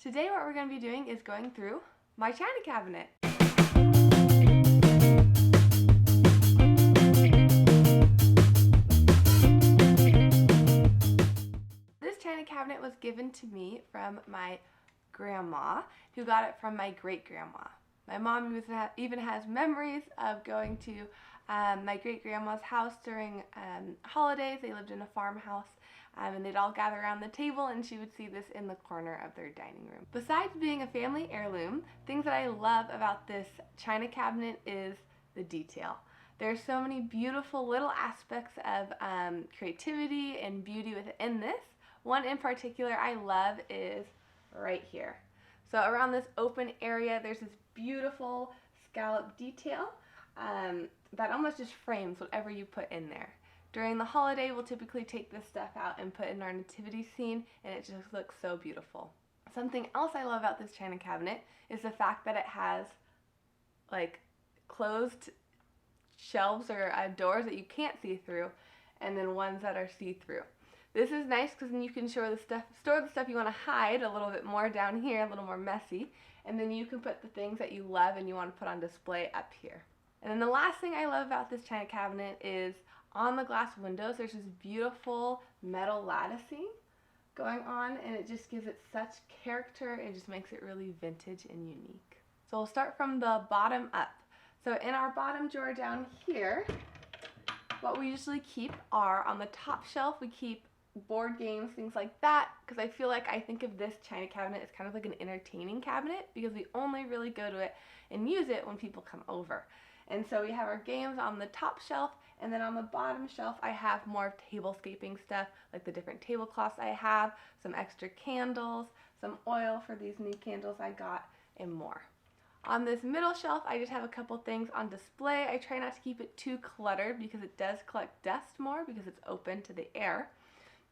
Today what we're going to be doing is going through my china cabinet. This china cabinet was given to me from my grandma, who got it from my great-grandma. My mom even has memories of going to my great-grandma's house during holidays. They lived in a farmhouse, and they'd all gather around the table, and she would see this in the corner of their dining room. Besides being a family heirloom, things that I love about this china cabinet is the detail. There's so many beautiful little aspects of creativity and beauty within this. One in particular I love is right here. So around this open area, there's this beautiful scallop detail that almost just frames whatever you put in there. During the holiday, we'll typically take this stuff out and put in our nativity scene, and it just looks so beautiful. Something else I love about this china cabinet is the fact that it has like closed shelves or doors that you can't see through, and then ones that are see-through. This is nice because then you can store the stuff you want to hide a little bit more down here, a little more messy, and then you can put the things that you love and you want to put on display up here. And then the last thing I love about this china cabinet is on the glass windows there's this beautiful metal latticing going on, and it just gives it such character and just makes it really vintage and unique. So we'll start from the bottom up. So in our bottom drawer down here, what we usually keep are, on the top shelf we keep board games, things like that, because I think of this china cabinet as kind of like an entertaining cabinet because we only really go to it and use it when people come over. And so we have our games on the top shelf, and then on the bottom shelf I have more tablescaping stuff, like the different tablecloths I have, some extra candles, some oil for these new candles I got, and more. On this middle shelf, I just have a couple things on display. I try not to keep it too cluttered because it does collect dust more because it's open to the air.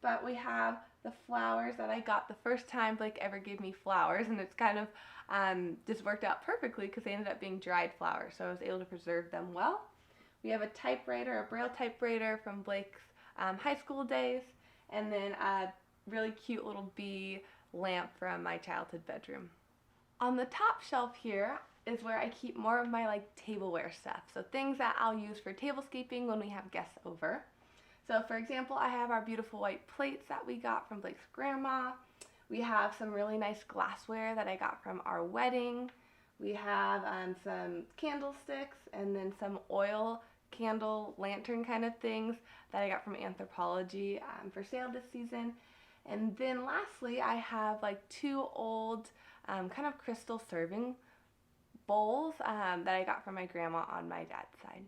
But we have the flowers that I got the first time Blake ever gave me flowers, and it's kind of just worked out perfectly because they ended up being dried flowers, so I was able to preserve them well. We have a typewriter, a Braille typewriter from Blake's high school days, and then a really cute little bee lamp from my childhood bedroom. On the top shelf here is where I keep more of my tableware stuff, so things that I'll use for tablescaping when we have guests over. So for example, I have our beautiful white plates that we got from Blake's grandma. We have some really nice glassware that I got from our wedding. We have some candlesticks and then some oil candle lantern kind of things that I got from Anthropologie for sale this season. And then lastly, I have two old kind of crystal serving bowls that I got from my grandma on my dad's side.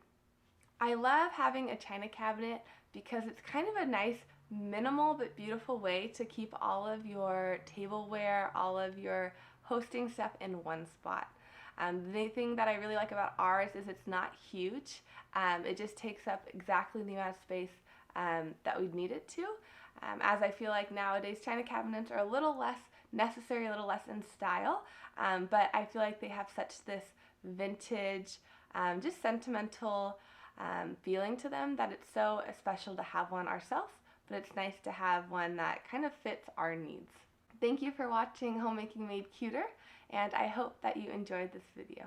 I love having a china cabinet because it's kind of a nice, minimal but beautiful way to keep all of your tableware, all of your hosting stuff in one spot. The thing that I really like about ours is it's not huge. It just takes up exactly the amount of space that we'd need it to. As I feel like nowadays china cabinets are a little less necessary, a little less in style, but I feel like they have such this vintage, just sentimental feeling to them that it's so special to have one ourselves, but it's nice to have one that kind of fits our needs. Thank you for watching Homemaking Made Cuter, and I hope that you enjoyed this video.